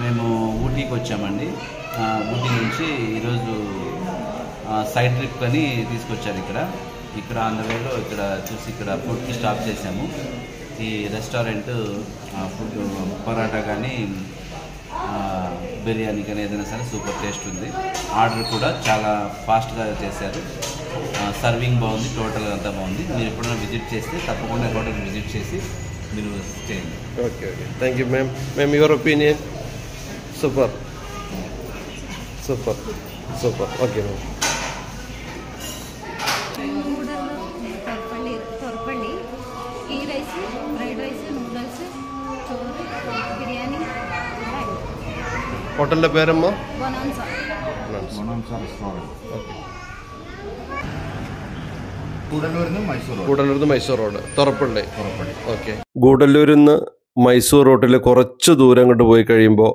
మేము ఊటీకి వచ్చామండి. ఊటీ నుంచి ఈరోజు సైడ్ ట్రిప్ అని తీసుకొచ్చారు. ఇక్కడ ఆన్ ద వేలో ఇక్కడ చూసి ఇక్కడ ఫుడ్కి స్టాప్ చేసాము. ఈ రెస్టారెంట్ ఫుడ్ పరాటా కానీ బిర్యానీ కానీ ఏదైనా సరే సూపర్ టేస్ట్ ఉంది. ఆర్డర్ కూడా చాలా ఫాస్ట్గా చేశారు. సర్వింగ్ బాగుంది, టోటల్గా అంతా బాగుంది. మీరు ఎప్పుడైనా విజిట్ చేస్తే తప్పకుండా హోటల్ విజిట్ చేసి మీరు చేయండి. Okay okay, thank you ma'am. Ma'am, your opinion? Super super super. Okay ma'am. Thorapalli ఈ రైస్, ఫ్రైడ్ రైస్, నూడిల్స్, చోరు, బిర్యానీ. హోటల్ పేరమ్మా? బొనాన్సా. ఓకే. ഗൂഡല്ലൂരിന്ന് മൈസൂർ റോഡ്, തൊറപ്പള്ളി. ഓക്കെ. ഗൂഡല്ലൂരിൽ നിന്ന് മൈസൂർ റോട്ടിൽ കുറച്ച് ദൂരം അങ്ങോട്ട് പോയി കഴിയുമ്പോൾ